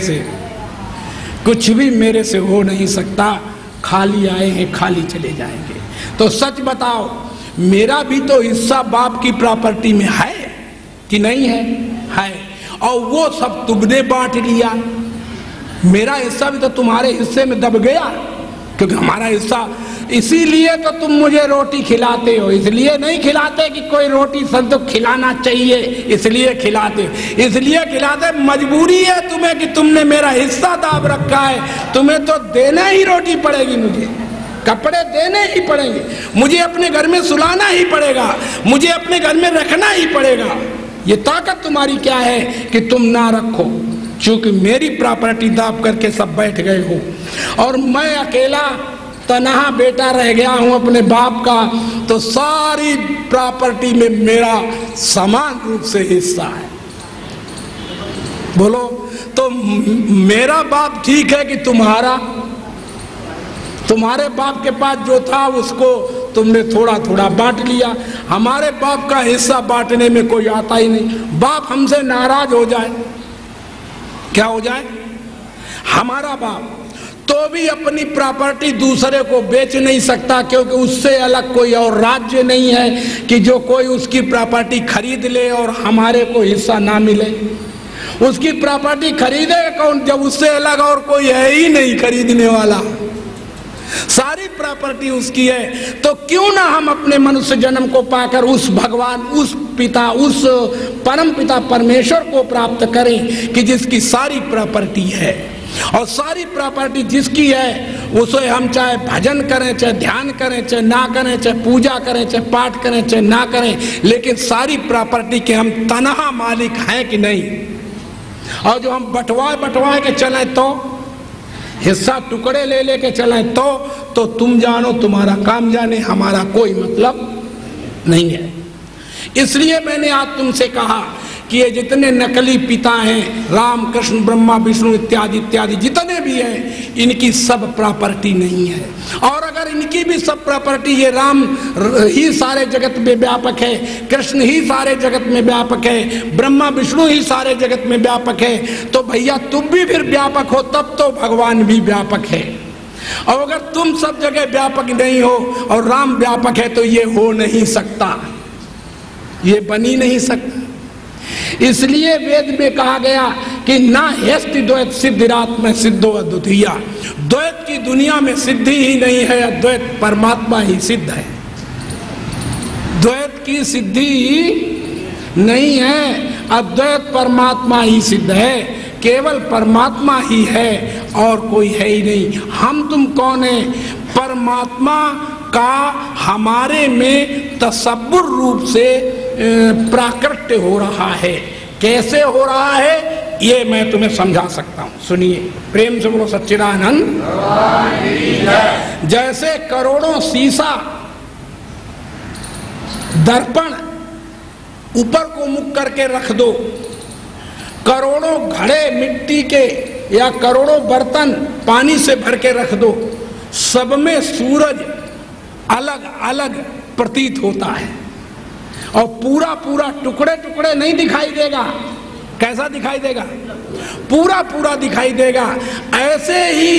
से कुछ भी मेरे से हो नहीं सकता, खाली आए हैं खाली चले जाएंगे। तो सच बताओ, मेरा भी तो हिस्सा बाप की प्रॉपर्टी में है कि नहीं है? है। और वो सब तुमने बांट लिया, मेरा हिस्सा भी तो तुम्हारे हिस्से में दब गया, क्योंकि हमारा हिस्सा। इसीलिए तो तुम मुझे रोटी खिलाते हो, इसलिए नहीं खिलाते कि कोई रोटी संतो खिलाना चाहिए, इसलिए खिलाते, इसलिए खिलाते। मजबूरी है तुम्हें कि तुमने मेरा हिस्सा दाब रखा है, तुम्हें तो देना ही रोटी पड़ेगी, मुझे कपड़े देने ही पड़ेंगे, मुझे अपने घर में सुलाना ही पड़ेगा, मुझे अपने घर में रखना ही पड़ेगा। ये ताकत तुम्हारी क्या है कि तुम ना रखो, चूंकि मेरी प्रॉपर्टी दाब करके सब बैठ गए हो और मैं अकेला तनहा बेटा रह गया हूं अपने बाप का, तो सारी प्रॉपर्टी में मेरा समान रूप से हिस्सा है। बोलो, तो मेरा बाप ठीक है कि तुम्हारा? तुम्हारे बाप के पास जो था उसको तुमने थोड़ा थोड़ा बांट लिया, हमारे बाप का हिस्सा बांटने में कोई आता ही नहीं। बाप हमसे नाराज हो जाए, क्या हो जाए? हमारा बाप तो भी अपनी प्रॉपर्टी दूसरे को बेच नहीं सकता, क्योंकि उससे अलग कोई और राज्य नहीं है कि जो कोई उसकी प्रॉपर्टी खरीद ले और हमारे को हिस्सा ना मिले। उसकी प्रॉपर्टी खरीदेगा कौन जब उससे अलग और कोई है ही नहीं खरीदने वाला? सारी प्रॉपर्टी उसकी है। तो क्यों ना हम अपने मनुष्य जन्म को पाकर उस भगवान, उस पिता, उस परम पिता परमेश्वर को प्राप्त करें कि जिसकी सारी प्रॉपर्टी है, और सारी प्रॉपर्टी जिसकी है उसे हम चाहे भजन करें, चाहे ध्यान करें, चाहे ना करें, चाहे पूजा करें, चाहे पाठ करें, चाहे ना करें, लेकिन सारी प्रॉपर्टी के हम तनहा मालिक हैं कि नहीं? और जो हम बंटवा के चले तो, हिस्सा टुकड़े ले लेके चले तो तुम जानो, तुम्हारा काम जाने, हमारा कोई मतलब नहीं है। इसलिए मैंने आज तुमसे कहा कि ये जितने नकली पिता हैं, राम कृष्ण ब्रह्मा विष्णु इत्यादि इत्यादि जितने भी हैं, इनकी सब प्रॉपर्टी नहीं है। और अगर इनकी भी सब प्रॉपर्टी, ये राम ही सारे जगत में व्यापक है, कृष्ण ही सारे जगत में व्यापक है, ब्रह्मा विष्णु ही सारे जगत में व्यापक है, तो भैया तुम भी फिर व्यापक हो, तब तो भगवान भी व्यापक है। और अगर तुम सब जगह व्यापक नहीं हो और राम व्यापक है, तो ये हो नहीं सकता, ये बन ही नहीं सकता। इसलिए वेद में कहा गया कि ना हेस्ति द्वैत सिद्धिरात्मा सिद्धो अद्वितीया, द्वैत की दुनिया में सिद्धि ही नहीं है, अद्वैत परमात्मा ही सिद्ध है। द्वैत की सिद्धि ही नहीं है, अद्वैत परमात्मा ही सिद्ध है, केवल परमात्मा ही है और कोई है ही नहीं। हम तुम कौन है? परमात्मा का हमारे में तसव्वुर रूप से प्राकट्य हो रहा है। कैसे हो रहा है ये मैं तुम्हें समझा सकता हूं, सुनिए प्रेम से बोलो सच्चिदानंद। जैसे करोड़ों शीशा दर्पण ऊपर को मुख करके रख दो, करोड़ों घड़े मिट्टी के या करोड़ों बर्तन पानी से भर के रख दो, सब में सूरज अलग अलग प्रतीत होता है और पूरा पूरा टुकड़े टुकड़े नहीं दिखाई देगा। कैसा दिखाई देगा? पूरा पूरा दिखाई देगा। ऐसे ही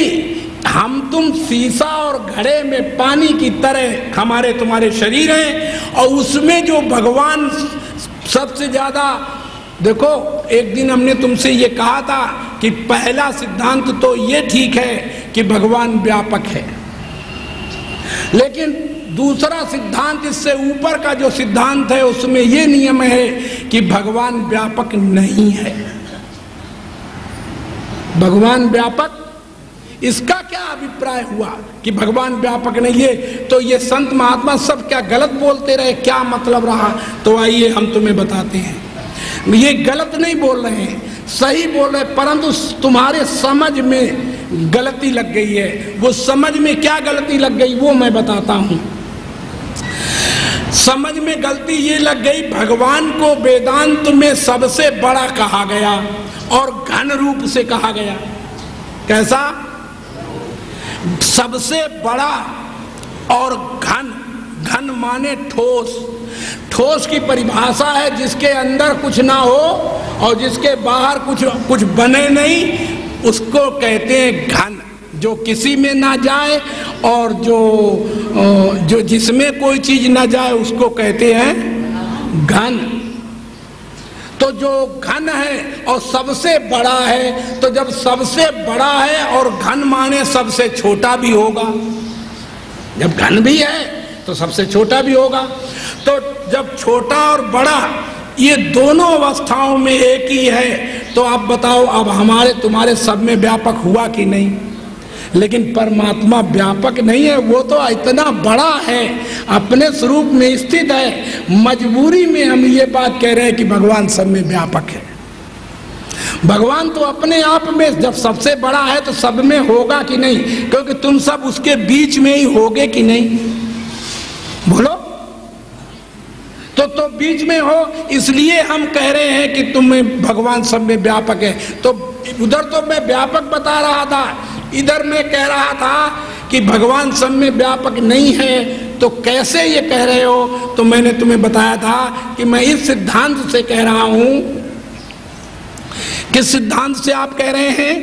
हम तुम शीशा और घड़े में पानी की तरह हमारे तुम्हारे शरीर हैं, और उसमें जो भगवान सबसे ज्यादा, देखो एक दिन हमने तुमसे ये कहा था कि पहला सिद्धांत तो ये ठीक है कि भगवान व्यापक है, लेकिन दूसरा सिद्धांत, इससे ऊपर का जो सिद्धांत है, उसमें ये नियम है कि भगवान व्यापक नहीं है। भगवान व्यापक, इसका क्या अभिप्राय हुआ कि भगवान व्यापक नहीं है? तो ये संत महात्मा सब क्या गलत बोलते रहे, क्या मतलब रहा? तो आइए हम तुम्हें बताते हैं। ये गलत नहीं बोल रहे हैं, सही बोल रहे, परंतु तुम्हारे समझ में गलती लग गई है। वो समझ में क्या गलती लग गई वो मैं बताता हूं। समझ में गलती ये लग गई, भगवान को वेदांत में सबसे बड़ा कहा गया और घन रूप से कहा गया। कैसा? सबसे बड़ा और घन। घन माने ठोस। ठोस की परिभाषा है जिसके अंदर कुछ ना हो और जिसके बाहर कुछ बने नहीं, उसको कहते हैं घन, जो किसी में ना जाए और जो जिसमें कोई चीज ना जाए उसको कहते हैं घन। तो जो घन है और सबसे बड़ा है, तो जब सबसे बड़ा है और घन माने सबसे छोटा भी होगा, जब घन भी है तो सबसे छोटा भी होगा। तो जब छोटा और बड़ा ये दोनों अवस्थाओं में एक ही है, तो आप बताओ अब हमारे तुम्हारे सब में व्यापक हुआ कि नहीं? लेकिन परमात्मा व्यापक नहीं है, वो तो इतना बड़ा है, अपने स्वरूप में स्थित है। मजबूरी में हम ये बात कह रहे हैं कि भगवान सब में व्यापक है। भगवान तो अपने आप में जब सबसे बड़ा है तो सब में होगा कि नहीं? क्योंकि तुम सब उसके बीच में ही होगे कि नहीं? बोलो। तो बीच में हो, इसलिए हम कह रहे हैं कि तुम में भगवान सब में व्यापक है। तो उधर तो मैं व्यापक बता रहा था, इधर मैं कह रहा था कि भगवान सब में व्यापक नहीं है। तो कैसे ये कह रहे हो? तो मैंने तुम्हें बताया था कि मैं इस सिद्धांत से कह रहा हूं। किस सिद्धांत से आप कह रहे हैं?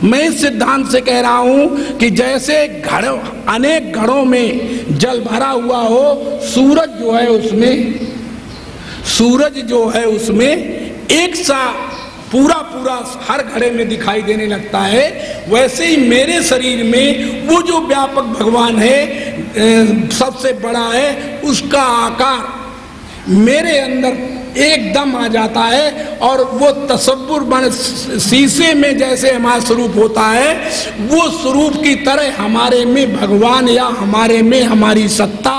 मैं इस सिद्धांत से कह रहा हूं कि जैसे घड़ों, अनेक घड़ों में जल भरा हुआ हो, सूरज जो है उसमें एक सा पूरा हर घड़े में दिखाई देने लगता है। वैसे ही मेरे शरीर में वो जो व्यापक भगवान है, सबसे बड़ा है, उसका आकार मेरे अंदर एकदम आ जाता है। और वो तसव्वुर बन शीशे में जैसे हमारा स्वरूप होता है, वो स्वरूप की तरह हमारे में भगवान या हमारे में हमारी सत्ता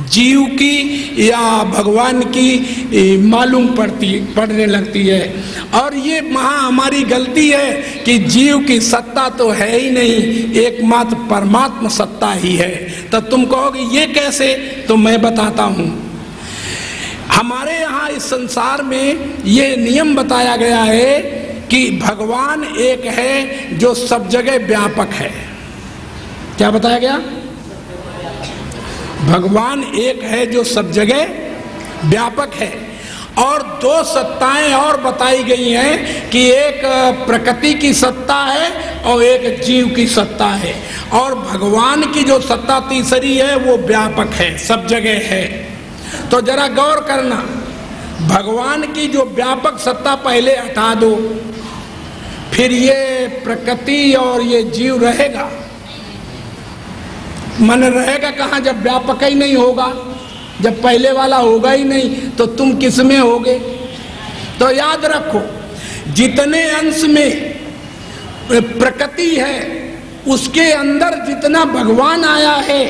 जीव की या भगवान की मालूम पड़ने लगती है। और ये हमारी गलती है कि जीव की सत्ता तो है ही नहीं, एकमात्र परमात्मा सत्ता ही है। तो तुम कहोगे ये कैसे? तो मैं बताता हूँ। हमारे यहाँ इस संसार में ये नियम बताया गया है कि भगवान एक है जो सब जगह व्यापक है। क्या बताया गया? भगवान एक है जो सब जगह व्यापक है। और दो सत्ताएं और बताई गई हैं कि एक प्रकृति की सत्ता है और एक जीव की सत्ता है। और भगवान की जो सत्ता तीसरी है वो व्यापक है, सब जगह है। तो जरा गौर करना, भगवान की जो व्यापक सत्ता पहले हटा दो, फिर ये प्रकृति और ये जीव रहेगा। मन रहेगा कहाँ जब व्यापक ही नहीं होगा? जब पहले वाला होगा ही नहीं तो तुम किस में होगे? तो याद रखो, जितने अंश में प्रकृति है उसके अंदर जितना भगवान आया है,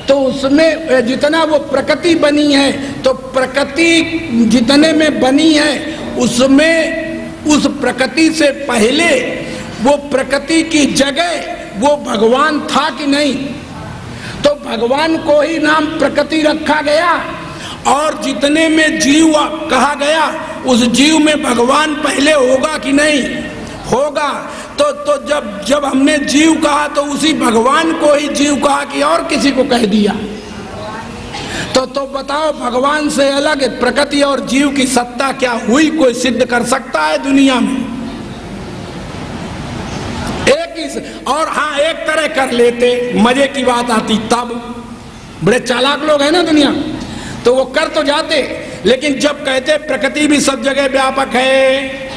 तो उसमें जितना वो प्रकृति बनी है, तो प्रकृति जितने में बनी है उसमें उस प्रकृति से पहले वो प्रकृति की जगह वो भगवान था कि नहीं? तो भगवान को ही नाम प्रकृति रखा गया। और जितने में जीव कहा गया, उस जीव में भगवान पहले होगा कि नहीं? होगा। तो जब हमने जीव कहा तो उसी भगवान को ही जीव कहा कि और किसी को कह दिया? तो बताओ, भगवान से अलग प्रकृति और जीव की सत्ता क्या हुई? कोई सिद्ध कर सकता है दुनिया में? और हाँ, एक तरह कर लेते, मजे की बात आती तब। बड़े चालाक लोग हैं ना दुनिया, तो वो कर तो जाते, लेकिन जब कहते प्रकृति भी सब जगह व्यापक है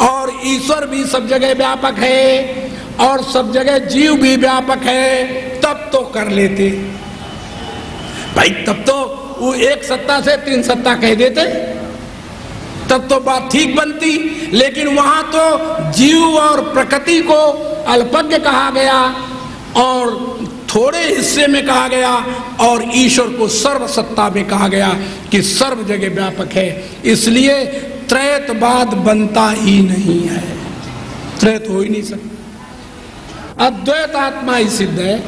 और ईश्वर भी सब जगह व्यापक है और सब जगह जीव भी व्यापक है, तब तो कर लेते भाई। तब तो वो एक सत्ता से तीन सत्ता कह देते, तब तो बात ठीक बनती। लेकिन वहां तो जीव और प्रकृति को अल्पज्ञ कहा गया और थोड़े हिस्से में कहा गया, और ईश्वर को सर्व सत्ता में कहा गया कि सर्व जगह व्यापक है। इसलिए त्रैतवाद बनता ही नहीं है, त्रैत हो ही नहीं सकता। अद्वैत आत्मा ही सिद्ध है,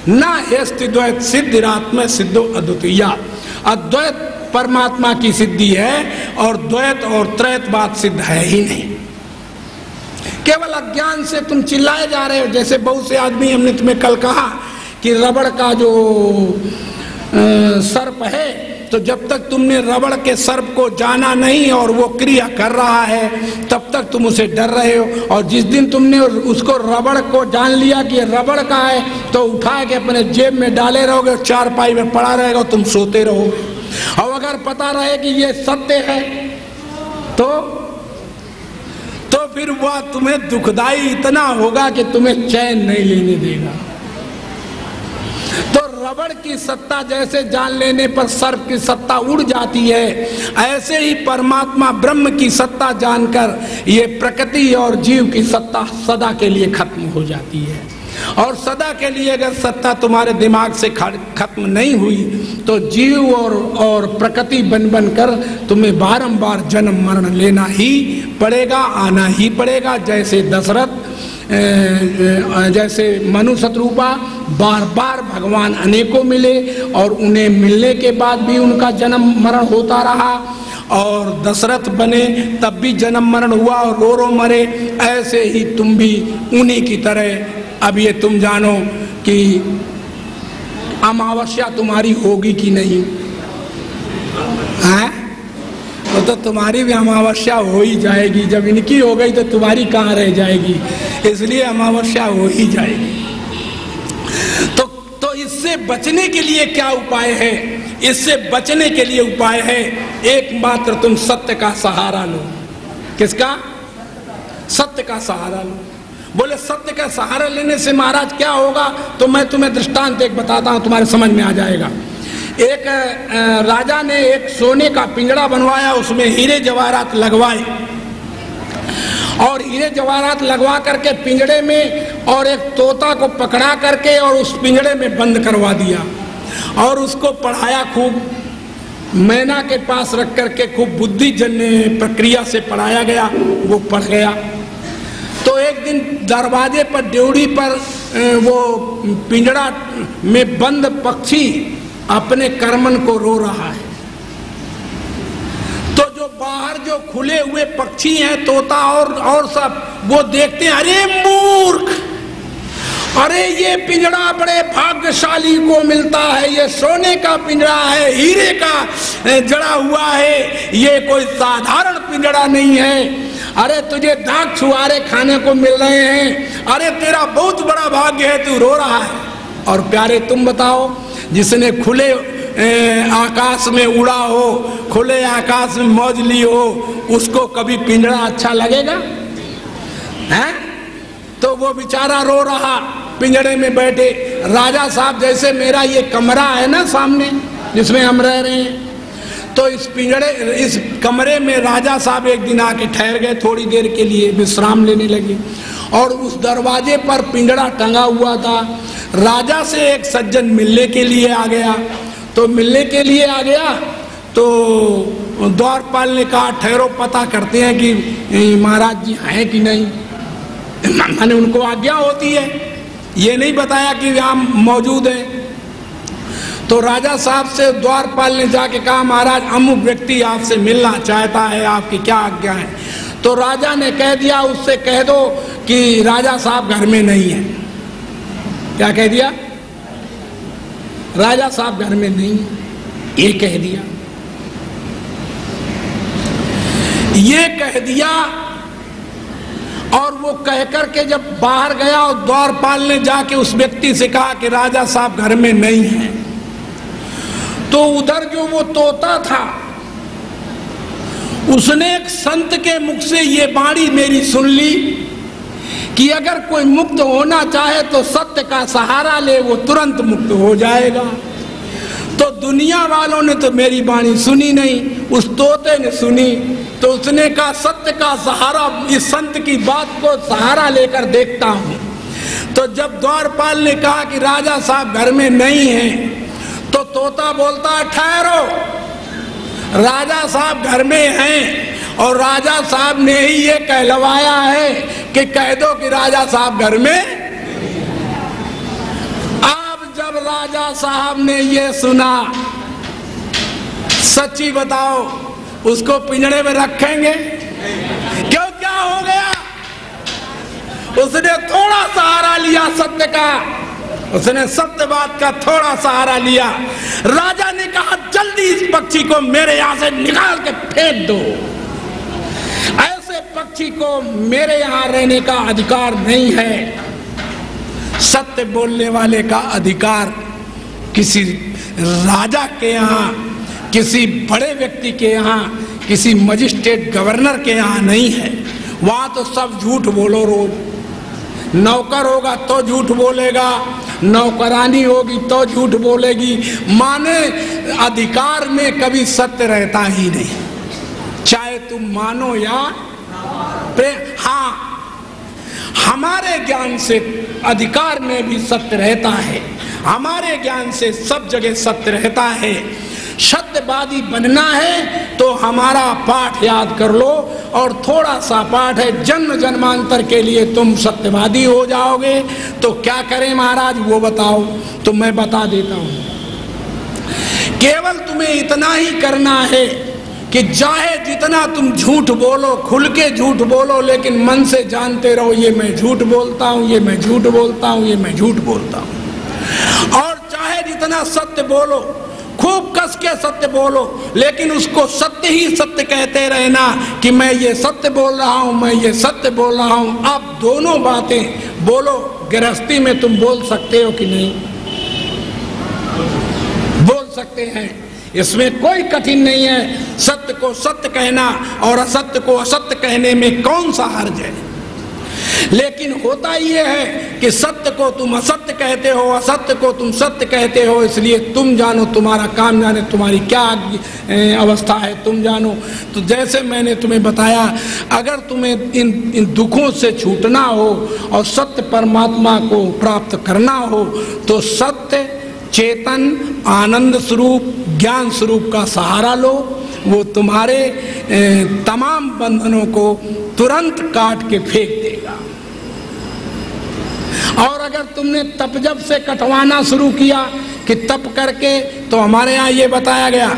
ना हेस्ति द्वैत सिद्धिरात्मा सिद्धो अद्वितीया। अद्वैत परमात्मा की सिद्धि है और द्वैत और त्रैतवाद सिद्ध है ही नहीं। केवल अज्ञान से तुम चिल्लाए जा रहे हो। जैसे बहुत से आदमी, हमने तुम्हें कल कहा कि रबड़ का जो सर्प है तो जब तक तुमने रबड़ के सर्प को जाना नहीं और वो क्रिया कर रहा है तब तक तुम उसे डर रहे हो। और जिस दिन तुमने उसको रबड़ को जान लिया कि ये रबड़ का है तो उठा के अपने जेब में डाले रहोगे, चारपाई में पड़ा रहेगा, तुम सोते रहोगे। और अगर पता रहे कि ये सत्य है तो फिर वह तुम्हें दुखदाई इतना होगा कि तुम्हें चैन नहीं लेने देगा। तो रबड़ की सत्ता जैसे जान लेने पर सर्प की सत्ता उड़ जाती है, ऐसे ही परमात्मा ब्रह्म की सत्ता जानकर ये प्रकृति और जीव की सत्ता सदा के लिए खत्म हो जाती है। और सदा के लिए अगर सत्ता तुम्हारे दिमाग से खत्म नहीं हुई तो जीव और प्रकृति बन कर तुम्हें बारंबार जन्म मरण लेना ही पड़ेगा, आना ही पड़ेगा। जैसे दशरथ, जैसे मनु शत्रुपा बार बार भगवान अनेकों मिले और उन्हें मिलने के बाद भी उनका जन्म मरण होता रहा, और दशरथ बने तब भी जन्म मरण हुआ और रो मरे। ऐसे ही तुम भी उन्हीं की तरह अब ये तुम जानो कि अमावस्या तुम्हारी होगी कि नहीं है? तो तुम्हारी भी अमावस्या हो ही जाएगी। जब इनकी हो गई तो तुम्हारी कहाँ रह जाएगी, इसलिए अमावस्या हो ही जाएगी। तो इससे बचने के लिए क्या उपाय है? इससे बचने के लिए उपाय है एकमात्र तुम सत्य का सहारा लो। किसका? सत्य का सहारा लो। बोले सत्य का सहारा लेने से महाराज क्या होगा? तो मैं तुम्हें दृष्टांत एक बताता हूं, तुम्हारे समझ में आ जाएगा। एक राजा ने एक सोने का पिंजड़ा बनवाया, उसमें हीरे जवाहरात लगवाए और हीरे जवाहरात लगवा करके पिंजड़े में और एक तोता को पकड़ा करके और उस पिंजड़े में बंद करवा दिया और उसको पढ़ाया खूब। मैना के पास रख करके खूब बुद्धिजन्य प्रक्रिया से पढ़ाया गया, वो पढ़ गया। तो एक दिन दरवाजे पर ड्योढ़ी पर वो पिंजड़ा में बंद पक्षी अपने कर्मन को रो रहा है। तो जो बाहर जो खुले हुए पक्षी हैं, तोता और सब, वो देखते हैं, अरे मूर्ख, अरे ये पिंजड़ा बड़े भाग्यशाली को मिलता है, ये सोने का पिंजड़ा है, हीरे का जड़ा हुआ है, ये कोई साधारण पिंजड़ा नहीं है। अरे तुझे दाग छुआरे खाने को मिल रहे हैं, अरे तेरा बहुत बड़ा भाग्य है, तू रो रहा है। और प्यारे तुम बताओ, जिसने खुले आकाश में उड़ा हो, खुले आकाश में मौज ली हो, उसको कभी पिंजड़ा अच्छा लगेगा? हैं? तो वो बेचारा रो रहा पिंजड़े में बैठे। राजा साहब, जैसे मेरा ये कमरा है ना सामने जिसमें हम रह रहे हैं, तो इस कमरे में राजा साहब एक दिन आके ठहर गए, थोड़ी देर के लिए विश्राम लेने लगे। और उस दरवाजे पर पिंजड़ा टंगा हुआ था। राजा से एक सज्जन मिलने के लिए आ गया। तो मिलने के लिए आ गया तो द्वारपाल ने कहा, ठहरो, पता करते हैं कि महाराज जी हैं कि नहीं। मैंने उनको आज्ञा होती है, ये नहीं बताया कि यहाँ मौजूद है। तो राजा साहब से द्वारपाल ने जाके कहा, महाराज अमुक व्यक्ति आपसे मिलना चाहता है, आपकी क्या आज्ञा है? तो राजा ने कह दिया, उससे कह दो कि राजा साहब घर में नहीं है। क्या कह दिया? राजा साहब घर में नहीं है, ये कह दिया। ये कह दिया और वो कह करके जब बाहर गया और द्वारपाल ने जाके उस व्यक्ति से कहा कि राजा साहब घर में नहीं है, तो उधर जो वो तोता था उसने एक संत के मुख से ये वाणी मेरी सुन ली कि अगर कोई मुक्त होना चाहे तो सत्य का सहारा ले, वो तुरंत मुक्त हो जाएगा। तो दुनिया वालों ने तो मेरी वाणी सुनी नहीं, उस तोते ने सुनी। तो उसने कहा, सत्य का सहारा, इस संत की बात को सहारा लेकर देखता हूं। तो जब द्वारपाल ने कहा कि राजा साहब घर में नहीं है, तो तोता बोलता है, ठहरो, राजा साहब घर में हैं और राजा साहब ने ही ये कहलवाया है कि कह दो कि राजा साहब घर में। अब जब राजा साहब ने ये सुना, सच्ची बताओ, उसको पिंजड़े में रखेंगे? क्यों, क्या हो गया? उसने थोड़ा सहारा लिया सत्य का उसने सत्यवाद का थोड़ा सहारा लिया। राजा ने कहा जल्दी इस पक्षी को मेरे यहां से निकाल के फेंक दो। ऐसे पक्षी को मेरे यहां रहने का अधिकार नहीं है। सत्य बोलने वाले का अधिकार किसी राजा के यहाँ, किसी बड़े व्यक्ति के यहाँ, किसी मजिस्ट्रेट गवर्नर के यहाँ नहीं है। वहां तो सब झूठ बोलो रोज। नौकर होगा तो झूठ बोलेगा, नौकरानी होगी तो झूठ बोलेगी। माने अधिकार में कभी सत्य रहता ही नहीं, चाहे तुम मानो या हाँ, हमारे ज्ञान से अधिकार में भी सत्य रहता है। हमारे ज्ञान से सब जगह सत्य रहता है। सत्यवादी बनना है तो हमारा पाठ याद कर लो, और थोड़ा सा पाठ है, जन्म जन्मांतर के लिए तुम सत्यवादी हो जाओगे। तो क्या करें महाराज वो बताओ? तो मैं बता देता हूं। केवल तुम्हें इतना ही करना है कि चाहे जितना तुम झूठ बोलो, खुल के झूठ बोलो, लेकिन मन से जानते रहो ये मैं झूठ बोलता हूं, ये मैं झूठ बोलता हूं, ये मैं झूठ बोलता हूं। और चाहे जितना सत्य बोलो, खूब कस के सत्य बोलो, लेकिन उसको सत्य ही सत्य कहते रहना कि मैं ये सत्य बोल रहा हूं, मैं ये सत्य बोल रहा हूं। आप दोनों बातें बोलो। गृहस्थी में तुम बोल सकते हो कि नहीं? बोल सकते हैं, इसमें कोई कठिन नहीं है। सत्य को सत्य कहना और असत्य को असत्य कहने में कौन सा हर्ज है? लेकिन होता यह है कि सत्य को तुम असत्य कहते हो, असत्य को तुम सत्य कहते हो, इसलिए तुम जानो, तुम्हारा काम जाने, तुम्हारी क्या अवस्था है तुम जानो। तो जैसे मैंने तुम्हें बताया, अगर तुम्हें इन दुखों से छूटना हो और सत्य परमात्मा को प्राप्त करना हो तो सत्य, चेतन, आनंद स्वरूप, ज्ञान स्वरूप का सहारा लो। वो तुम्हारे तमाम बंधनों को तुरंत काट के फेंक देगा। और अगर तुमने तप जप से कटवाना शुरू किया कि तप करके, तो हमारे यहाँ ये बताया गया,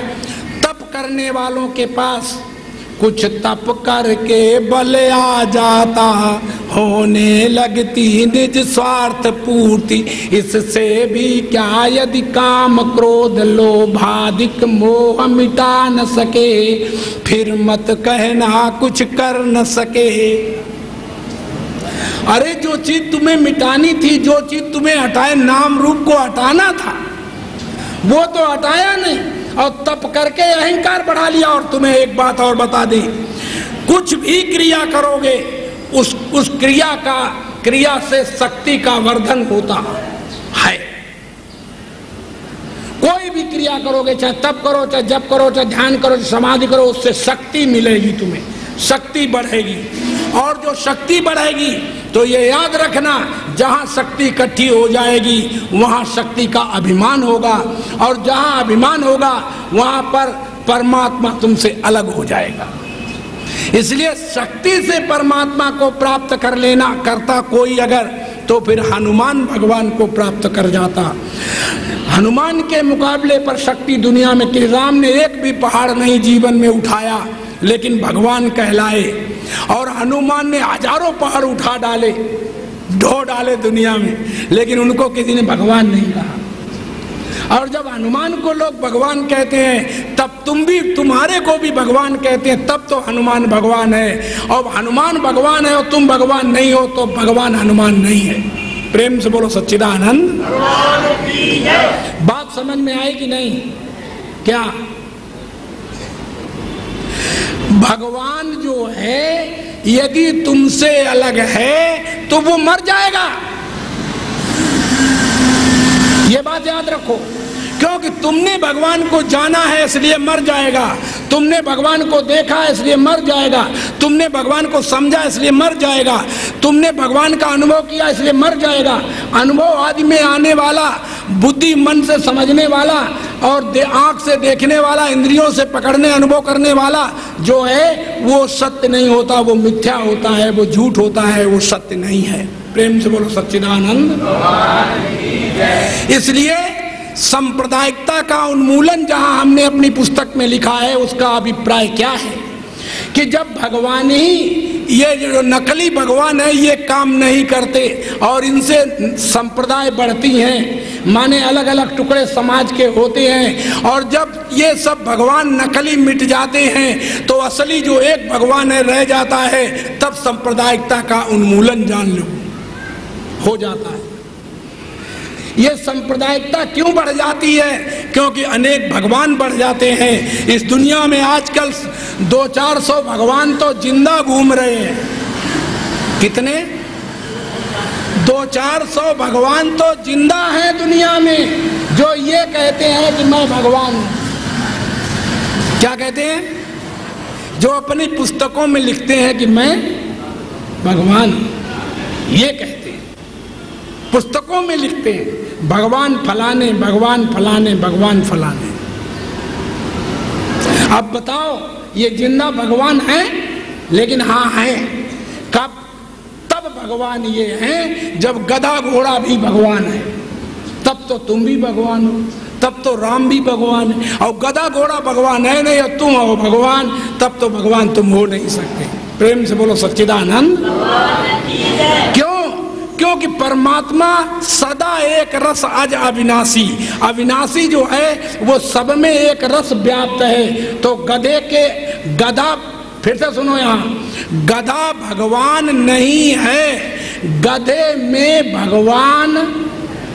तप करने वालों के पास कुछ तप करके बल आ जाता, होने लगती निज स्वार्थ पूर्ति। इससे भी क्या यदि काम क्रोध लोभादिक मोह मिटा न सके, फिर मत कहना कुछ कर न सके। अरे जो चीज तुम्हें मिटानी थी, जो चीज तुम्हें हटाए, नाम रूप को हटाना था, वो तो हटाया नहीं, और तप करके अहंकार बढ़ा लिया। और तुम्हें एक बात और बता दी, कुछ भी क्रिया करोगे उस क्रिया से शक्ति का वर्धन होता है। कोई भी क्रिया करोगे, चाहे तप करो, चाहे जप करो, चाहे ध्यान करो, चाहे समाधि करो, उससे शक्ति मिलेगी, तुम्हें शक्ति बढ़ेगी। और जो शक्ति बढ़ेगी तो ये याद रखना, जहां शक्ति इकट्ठी हो जाएगी वहां शक्ति का अभिमान होगा, और जहां अभिमान होगा वहां पर परमात्मा तुमसे अलग हो जाएगा। इसलिए शक्ति से परमात्मा को प्राप्त कर लेना करता कोई अगर, तो फिर हनुमान भगवान को प्राप्त कर जाता। हनुमान के मुकाबले पर शक्ति दुनिया में कि राम ने एक भी पहाड़ नहीं जीवन में उठाया, लेकिन भगवान कहलाए। और हनुमान ने हजारों पहाड़ उठा डाले, ढो डाले दुनिया में, लेकिन उनको किसी ने भगवान नहीं कहा। और जब हनुमान को लोग भगवान कहते हैं, तब तुम्हारे को भी भगवान कहते हैं, तब तो हनुमान भगवान है। और हनुमान भगवान है और तुम भगवान नहीं हो, तो भगवान हनुमान नहीं है। प्रेम से बोलो सच्चिदानंद। बात समझ में आई कि नहीं? क्या भगवान जो है यदि तुमसे अलग है तो वो मर जाएगा, ये बात याद रखो। क्योंकि तुमने भगवान को जाना है इसलिए मर जाएगा, तुमने भगवान को देखा है इसलिए मर जाएगा, तुमने भगवान को समझा इसलिए मर जाएगा, तुमने भगवान का अनुभव किया इसलिए मर जाएगा। अनुभव आदि में आने वाला, बुद्धि मन से समझने वाला और आंख से देखने वाला, इंद्रियों से पकड़ने अनुभव करने वाला जो है वो सत्य नहीं होता, वो मिथ्या होता है, वो झूठ होता है, वो सत्य नहीं है। प्रेम से बोलो सच्चिदानंद। इसलिए सांप्रदायिकता का उन्मूलन जहां हमने अपनी पुस्तक में लिखा है, उसका अभिप्राय क्या है कि जब भगवान ही, ये जो नकली भगवान है ये काम नहीं करते, और इनसे संप्रदाय बढ़ती हैं, माने अलग अलग टुकड़े समाज के होते हैं। और जब ये सब भगवान नकली मिट जाते हैं तो असली जो एक भगवान है रह जाता है, तब सांप्रदायिकता का उन्मूलन जान लो हो जाता है। ये सांप्रदायिकता क्यों बढ़ जाती है? क्योंकि अनेक भगवान बढ़ जाते हैं। इस दुनिया में आजकल 200-400 भगवान तो जिंदा घूम रहे हैं। कितने? 200-400 भगवान तो जिंदा हैं दुनिया में, जो ये कहते हैं कि मैं भगवान हूं। क्या कहते हैं? जो अपनी पुस्तकों में लिखते हैं कि मैं भगवान हूं, ये कहते हैं, पुस्तकों में लिखते हैं भगवान फलाने, भगवान फलाने, भगवान फलाने। अब बताओ, ये जिंदा भगवान है? लेकिन हाँ है। कब? तब भगवान ये हैं जब गधा घोड़ा भी भगवान है। तब तो तुम भी भगवान हो, तब तो राम भी भगवान है। और गधा घोड़ा भगवान है नहीं और तुम हो भगवान, तब तो भगवान तुम हो नहीं सकते। प्रेम से बोलो सच्चिदानंद। क्यों? क्योंकि परमात्मा सदा एक रस अज अविनाशी। अविनाशी जो है वो सब में एक रस व्याप्त है। तो गधे के गधा, फिर से सुनो, यहाँ गधा भगवान नहीं है, गधे में भगवान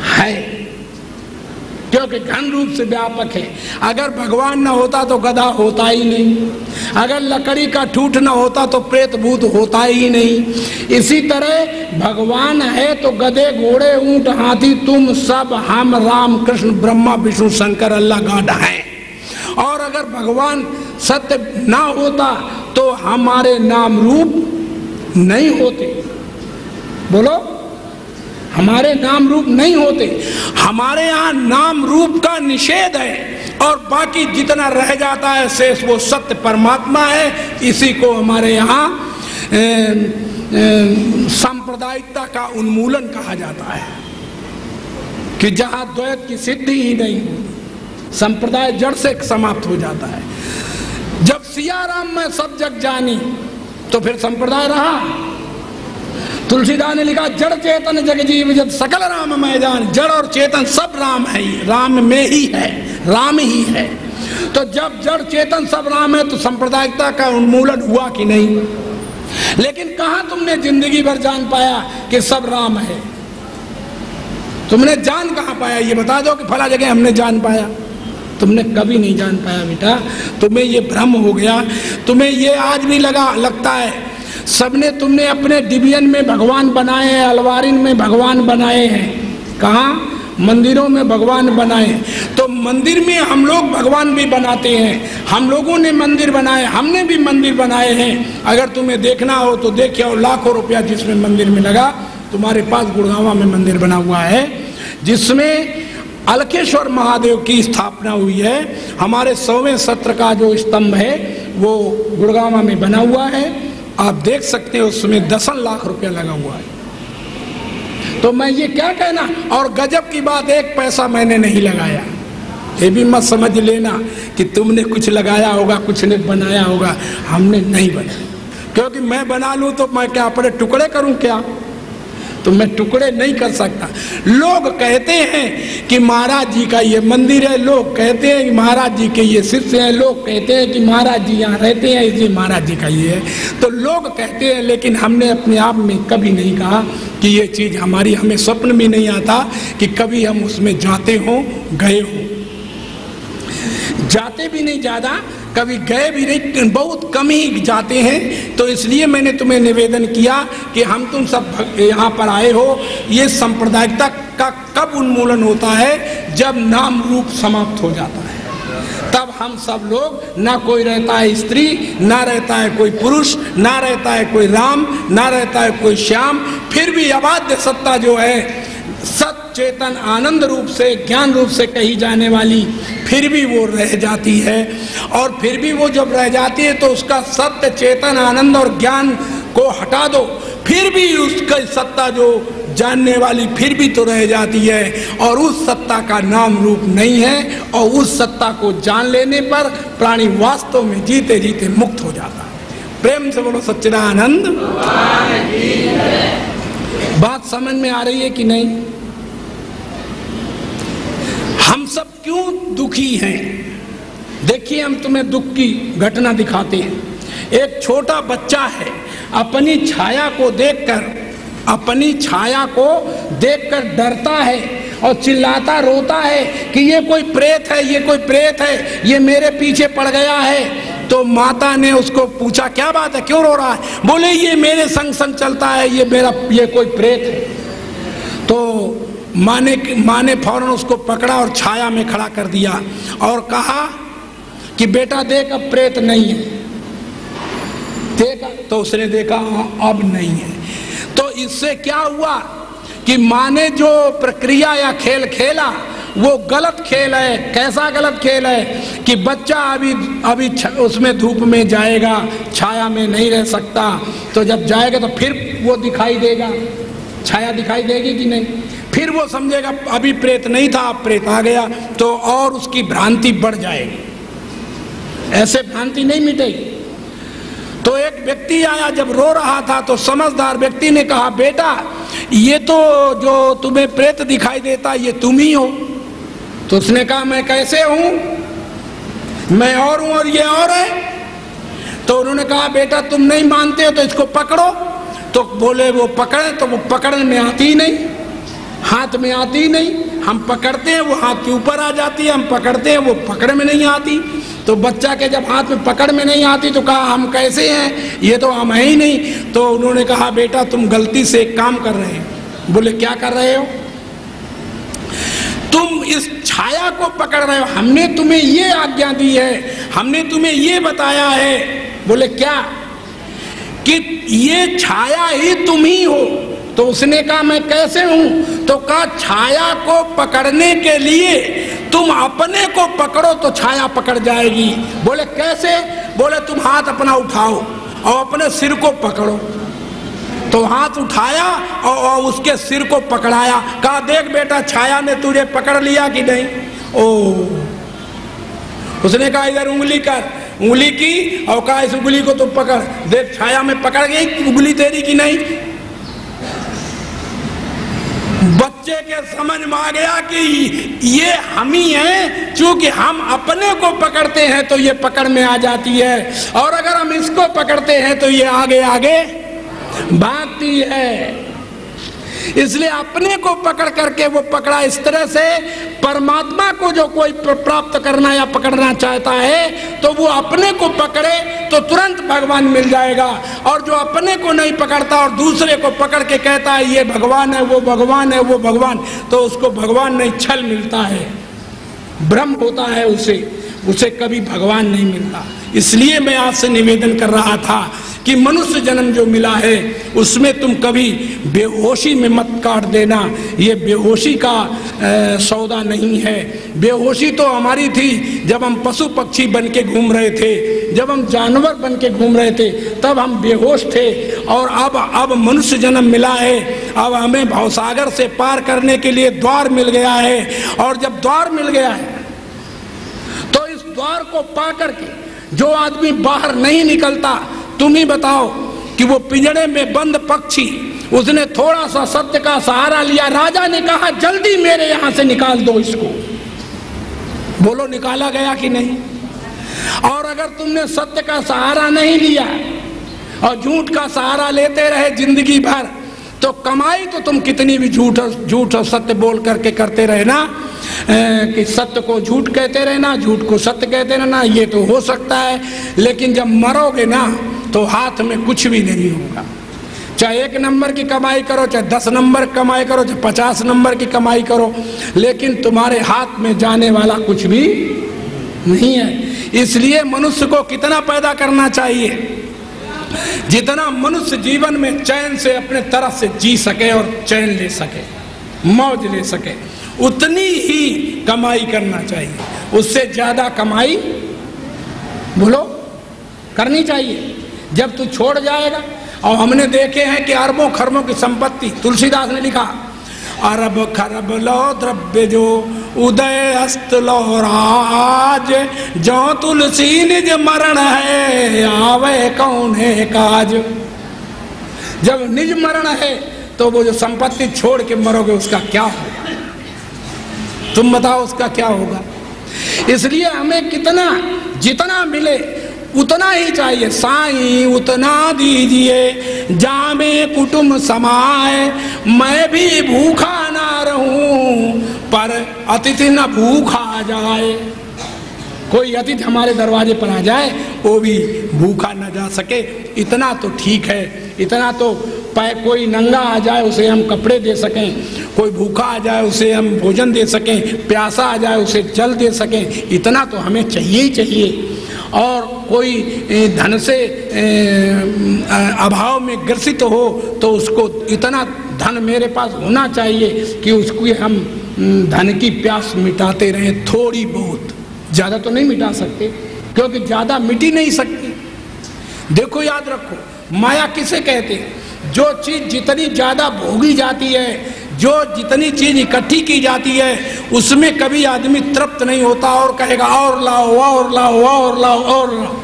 है, क्योंकि घन रूप से व्यापक है। अगर भगवान न होता तो गधा होता ही नहीं, अगर लकड़ी का ठूठ न होता तो प्रेत भूत होता ही नहीं। इसी तरह भगवान है तो गधे घोड़े ऊंट हाथी तुम सब, हम, राम कृष्ण ब्रह्मा विष्णु शंकर अल्लाह गॉड हैं। और अगर भगवान सत्य ना होता तो हमारे नाम रूप नहीं होते। बोलो, हमारे नाम रूप नहीं होते। हमारे यहाँ नाम रूप का निषेध है और बाकी जितना रह जाता है शेष वो सत्य परमात्मा है। इसी को हमारे यहाँ सांप्रदायिकता का उन्मूलन कहा जाता है कि जहाँ द्वैत की सिद्धि ही नहीं होती, संप्रदाय जड़ से समाप्त हो जाता है। जब सिया राम में सब जग जानी तो फिर संप्रदाय रहा। तुलसीदास ने लिखा, जड़ चेतन जग जीव जब सकल राम मैं जान। जड़ और चेतन सब राम है, राम में ही है, राम ही है। तो जब जड़ चेतन सब राम है तो सांप्रदायिकता का उन्मूलन हुआ कि नहीं? लेकिन कहाँ तुमने जिंदगी भर जान पाया कि सब राम है? तुमने जान कहाँ पाया? ये बता दो कि फला जगह हमने जान पाया। तुमने कभी नहीं जान पाया बेटा। तुम्हें ये भ्रम हो गया। तुम्हें ये आज भी लगता है सबने, तुमने अपने डिवीजन में भगवान बनाए हैं, अलवारिन में भगवान बनाए हैं। कहाँ? मंदिरों में भगवान बनाए। तो मंदिर में हम लोग भगवान भी बनाते हैं। हम लोगों ने मंदिर बनाए, हमने भी मंदिर बनाए हैं। अगर तुम्हें देखना हो तो देखिए, और लाखों रुपया जिसमें मंदिर में लगा। तुम्हारे पास गुड़गांव में मंदिर बना हुआ है जिसमें अलकेश्वर महादेव की स्थापना हुई है। हमारे 100वें सत्र का जो स्तंभ है वो गुड़गांव में बना हुआ है। आप देख सकते हो, उसमें 10 लाख रुपया लगा हुआ है। तो मैं ये क्या कहना, और गजब की बात, 1 पैसा मैंने नहीं लगाया। ये भी मत समझ लेना कि तुमने कुछ लगाया होगा, कुछ ने बनाया होगा। हमने नहीं बनाया, क्योंकि मैं बना लूं तो मैं क्या अपने टुकड़े करूं क्या? तो मैं टुकड़े नहीं कर सकता। लोग कहते हैं कि महाराज जी का ये मंदिर है, लोग कहते हैं कि महाराज जी के ये शिष्य हैं, लोग कहते हैं कि महाराज जी यहाँ रहते हैं इसलिए महाराज जी का ये है। तो लोग कहते हैं, लेकिन हमने अपने आप में कभी नहीं कहा कि ये चीज़ हमारी। हमें स्वप्न भी नहीं आता कि कभी हम उसमें जाते हों, गए हों। जाते भी नहीं ज़्यादा, कभी गए भी नहीं, बहुत कम ही जाते हैं। तो इसलिए मैंने तुम्हें निवेदन किया कि हम तुम सब यहाँ पर आए हो। ये सांप्रदायिकता का कब उन्मूलन होता है? जब नाम रूप समाप्त हो जाता है। तब हम सब लोग, ना कोई रहता है स्त्री, ना रहता है कोई पुरुष, ना रहता है कोई राम, ना रहता है कोई श्याम, फिर भी अबाध्य सत्ता जो है सत चेतन आनंद रूप से, ज्ञान रूप से कही जाने वाली, फिर भी वो रह जाती है। और फिर भी वो जब रह जाती है तो उसका सत्य चेतन आनंद और ज्ञान को हटा दो, फिर भी उसका सत्ता जो जानने वाली फिर भी तो रह जाती है। और उस सत्ता का नाम रूप नहीं है। और उस सत्ता को जान लेने पर प्राणी वास्तव में जीते जीते मुक्त हो जाता है। प्रेम से बोलो सच्चिदानंद। बात समझ में आ रही है कि नहीं? हम सब क्यों दुखी हैं? देखिए, हम तुम्हें दुख की घटना दिखाते हैं। एक छोटा बच्चा है, अपनी छाया को देखकर डरता है और चिल्लाता रोता है कि ये कोई प्रेत है, ये कोई प्रेत है, ये मेरे पीछे पड़ गया है। तो माता ने उसको पूछा, क्या बात है, क्यों रो रहा है? बोले, ये मेरे संग संग चलता है, ये कोई प्रेत है। तो माँ ने फौरन उसको पकड़ा और छाया में खड़ा कर दिया और कहा कि बेटा देख, अब प्रेत नहीं है। देखा तो उसने देखा, अब नहीं है। तो इससे क्या हुआ कि माँ ने जो प्रक्रिया या खेल खेला वो गलत खेल है। कैसा गलत खेल है कि बच्चा अभी उसमें धूप में जाएगा, छाया में नहीं रह सकता। तो जब जाएगा तो फिर वो दिखाई देगा, छाया दिखाई देगी कि नहीं, फिर वो समझेगा अभी प्रेत नहीं था, अब प्रेत आ गया, तो और उसकी भ्रांति बढ़ जाएगी। ऐसे भ्रांति नहीं मिटेगी। तो एक व्यक्ति आया, जब रो रहा था तो समझदार व्यक्ति ने कहा, बेटा ये तो जो तुम्हें प्रेत दिखाई देता ये तुम ही हो। तो उसने कहा, मैं कैसे हूं? मैं और हूं और ये और है। तो उन्होंने कहा, बेटा तुम नहीं मानते हो तो इसको पकड़ो। तो बोले वो पकड़े, तो वो पकड़ने में आती ही नहीं, हाथ में आती ही नहीं। हम पकड़ते हैं वो हाथ के ऊपर आ जाती है, हम पकड़ते हैं वो पकड़ में नहीं आती। तो बच्चा के जब हाथ में पकड़ में नहीं आती तो कहा, हम कैसे हैं, ये तो हम है ही नहीं। तो उन्होंने कहा, बेटा तुम गलती से एक काम कर रहे हो। बोले, क्या कर रहे हो? तुम इस छाया को पकड़ रहे हो। हमने तुम्हें ये आज्ञा दी है, हमने तुम्हें ये बताया है। बोले, क्या? कि ये छाया ही तुम ही हो। तो उसने कहा, मैं कैसे हूं? तो कहा, छाया को पकड़ने के लिए तुम अपने को पकड़ो तो छाया पकड़ जाएगी। बोले, कैसे? बोले, तुम हाथ अपना उठाओ और अपने सिर को पकड़ो। तो हाथ उठाया और उसके सिर को पकड़ाया। कहा, देख बेटा, छाया ने तुझे पकड़ लिया कि नहीं? ओ, उसने कहा, इधर उंगली कर। उंगली की और कहा, इस उंगली को तुम पकड़, देख छाया में पकड़ गई उंगली तेरी की नहीं। बच्चे के समझ में आ गया कि ये हम ही हैं, क्योंकि हम अपने को पकड़ते हैं तो ये पकड़ में आ जाती है, और अगर हम इसको पकड़ते हैं तो ये आगे आगे भागती है। इसलिए अपने को पकड़ करके वो पकड़ा। इस तरह से परमात्मा को जो कोई प्राप्त करना या पकड़ना चाहता है तो वो अपने को पकड़े तो तुरंत भगवान मिल जाएगा, और जो अपने को नहीं पकड़ता और दूसरे को पकड़ के कहता है ये भगवान है, वो भगवान है, वो भगवान, तो उसको भगवान नहीं, छल मिलता है, भ्रम होता है, उसे कभी भगवान नहीं मिलता। इसलिए मैं आपसे निवेदन कर रहा था कि मनुष्य जन्म जो मिला है उसमें तुम कभी बेहोशी में मत काट देना। ये बेहोशी का सौदा नहीं है। बेहोशी तो हमारी थी जब हम पशु पक्षी बन के घूम रहे थे, जब हम जानवर बन के घूम रहे थे तब हम बेहोश थे। और अब मनुष्य जन्म मिला है, अब हमें भवसागर से पार करने के लिए द्वार मिल गया है। और जब द्वार मिल गया है तो इस द्वार को पा करके जो आदमी बाहर नहीं निकलता, तुम ही बताओ कि वो पिंजड़े में बंद पक्षी, उसने थोड़ा सा सत्य का सहारा लिया। राजा ने कहा, जल्दी मेरे यहां से निकाल दो इसको। बोलो, निकाला गया कि नहीं? और अगर तुमने सत्य का सहारा नहीं लिया और झूठ का सहारा लेते रहे जिंदगी भर, तो कमाई तो तुम कितनी भी झूठ और सत्य बोल करके करते रहे ना, कि सत्य को झूठ कहते रहना, झूठ को सत्य कहते रहना, ये तो हो सकता है। लेकिन जब मरोगे ना तो हाथ में कुछ भी नहीं होगा। चाहे 1 नंबर की कमाई करो, चाहे 10 नंबर कमाई करो, चाहे 50 नंबर की कमाई करो, लेकिन तुम्हारे हाथ में जाने वाला कुछ भी नहीं है। इसलिए मनुष्य को कितना पैदा करना चाहिए, जितना मनुष्य जीवन में चैन से अपने तरफ से जी सके और चैन ले सके, मौज ले सके, उतनी ही कमाई करना चाहिए। उससे ज्यादा कमाई बोलो करनी चाहिए। जब तू छोड़ जाएगा, और हमने देखे हैं कि अरबों खरबों की संपत्ति, तुलसीदास ने लिखा, अरब खरब लो द्रव्य जो उदय अस्त लो राज, जो तुलसी निज मरण है आवे कौन है काज। जब निज मरण है तो वो जो संपत्ति छोड़ के मरोगे उसका क्या होगा? तुम बताओ उसका क्या होगा? इसलिए हमें कितना जितना मिले उतना ही चाहिए। साईं उतना दीजिए जामे कुटुंब समाए, मैं भी भूखा ना रहूं पर अतिथि न भूखा जाए। कोई अतिथि हमारे दरवाजे पर आ जाए वो भी भूखा न जा सके, इतना तो ठीक है। इतना तो कोई नंगा आ जाए उसे हम कपड़े दे सकें, कोई भूखा आ जाए उसे हम भोजन दे सकें, प्यासा आ जाए उसे जल दे सकें, इतना तो हमें चाहिए ही चाहिए। और कोई धन से अभाव में ग्रसित हो तो उसको इतना धन मेरे पास होना चाहिए कि उसको हम धन की प्यास मिटाते रहें, थोड़ी बहुत, ज़्यादा तो नहीं मिटा सकते क्योंकि ज़्यादा मिट ही नहीं सकती। देखो याद रखो, माया किसे कहते हैं? जो चीज़ जितनी ज़्यादा भोगी जाती है, जो जितनी चीज इकट्ठी की जाती है उसमें कभी आदमी तृप्त नहीं होता और कहेगा और लाओ और लाओ और लाओ और लाओ।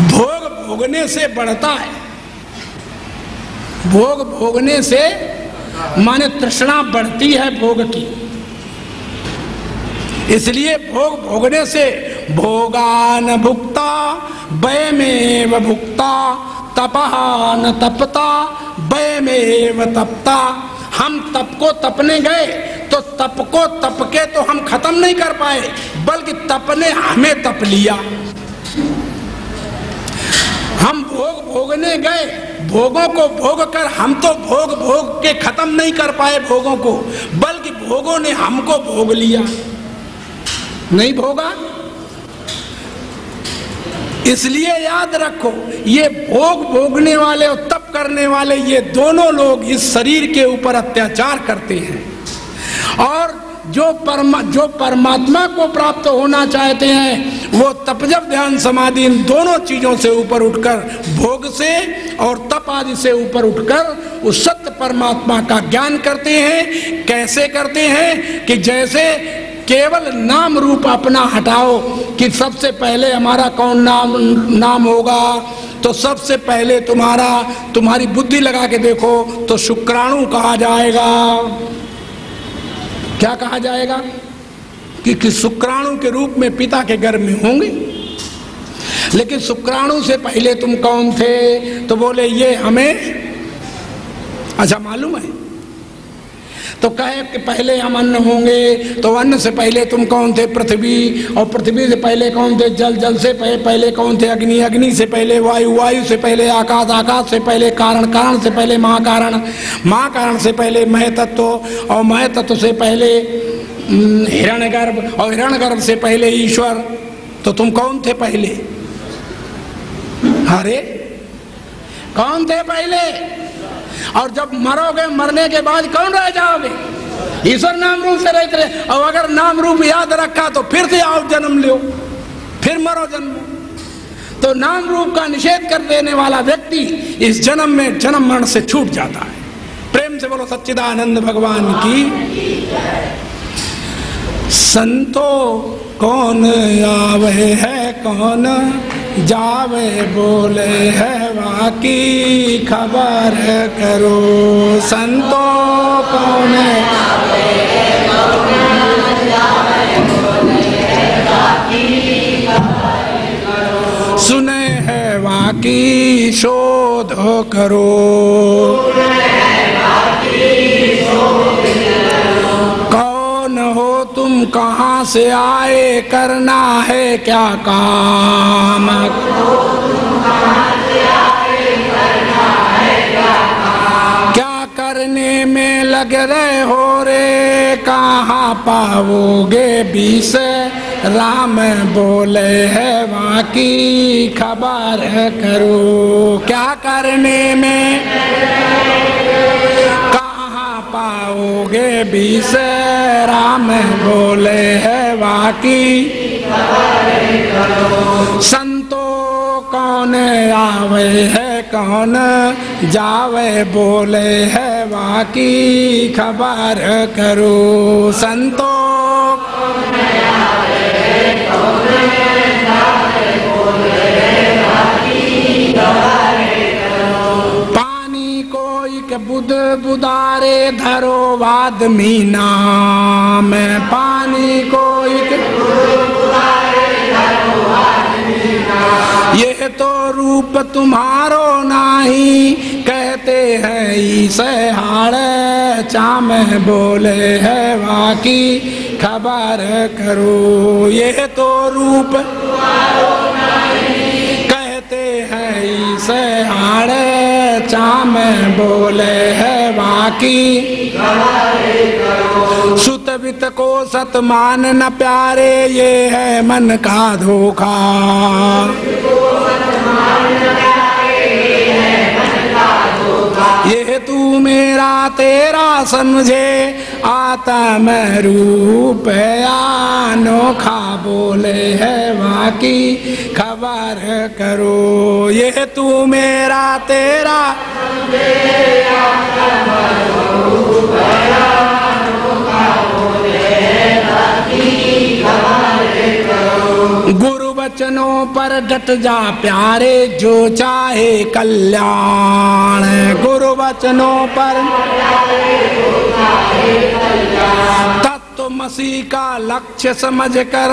भोग भोगने से बढ़ता है, भोग भोगने से माने तृष्णा बढ़ती है भोग की। इसलिए भोग भोगने से भोगान भुक्ता वयमेव भुक्ता तपहा न तपता वयमेव तपता। हम तप को तपने गए तो तप को तप के तो हम खत्म नहीं कर पाए बल्कि तप ने हमें तप लिया। हम भोग भोगने गए, भोगों को भोग कर हम तो भोग भोग के खत्म नहीं कर पाए भोगों को, बल्कि भोगों ने हमको भोग लिया। नहीं भोगा? इसलिए याद रखो, ये भोग भोगने वाले और तप करने वाले ये दोनों लोग इस शरीर के ऊपर अत्याचार करते हैं। और जो परमात्मा को प्राप्त होना चाहते हैं वो तपजप ध्यान समाधि इन दोनों चीजों से ऊपर उठकर, भोग से और तप आदि से ऊपर उठकर उस सत्य परमात्मा का ज्ञान करते हैं। कैसे करते हैं? कि जैसे केवल नाम रूप अपना हटाओ कि सबसे पहले हमारा कौन नाम होगा, तो सबसे पहले तुम्हारी बुद्धि लगा के देखो तो शुक्राणु कहा जाएगा। क्या कहा जाएगा? कि शुक्राणु के रूप में पिता के गर्भ में होंगे। लेकिन शुक्राणु से पहले तुम कौन थे? तो बोले ये हमें अच्छा मालूम है। तो कहे कि पहले हम अन्न होंगे, तो अन्न से पहले तुम कौन थे? पृथ्वी। और पृथ्वी से पहले कौन थे? जल। जल से पहले कौन थे? अग्नि। अग्नि से पहले वायु। वायु से पहले आकाश। आकाश से पहले कारण। कारण से पहले महाकारण। महाकारण से पहले मय तत्व। और मय तत्व से पहले हिरण्यगर्भ। और हिरण्यगर्भ से पहले ईश्वर। तो तुम कौन थे पहले? अरे कौन थे पहले? और जब मरोगे, मरने के बाद कौन रह जाओगे? ईश्वर नाम रूप से रहते रहे। और अगर नाम रूप याद रखा तो फिर से आओ जन्म लो, फिर मरो जन्म। तो नाम रूप का निषेध कर देने वाला व्यक्ति इस जन्म में जन्म मरण से छूट जाता है। प्रेम से बोलो सच्चिदानंद भगवान की। संतो कौन आवे है कौन जावे, बोले है वाकी खबर करो। संतो कौन आवे है कौन जावे, बोले है वाकी खबर करो। सुने है वाकी शोध करो। तुम कहाँ से आए, करना है क्या काम? क्या करने में लग रहे हो रे, कहाँ पाओगे बीस राम, बोले है वाकी खबर करो। क्या करने में पाओगे बीस राम, बोले है वाकी। संतो कौन आवे है कौन जावे, बोले है वाकी खबर करो। संतो कौन आवे है कौन जावे, बोले है वाकी खबर करो। धरो आदमी नाम, पानी को ये तो रूप तुम्हारो नाही, कहते हैं ईसे हाड़े, चाम बोले है वाकी खबर करो। ये तो रूप कहते हैं ईसे हाड़े, चाम बोले है वाकी सुत वित को सत मान न प्यारे, ये है मन का धोखा। ये तू मेरा तेरा समझे, आत्म रूप अनोखा बोले है वाकी खबर करो। ये तू मेरा तेरा समझे, आत्म रूप अनोखा बोले है वाकी खबर करो। गुरु वचनों पर डट जा प्यारे, जो चाहे कल्याण। गुरु वचनों पर तत्वमसी का लक्ष्य समझकर,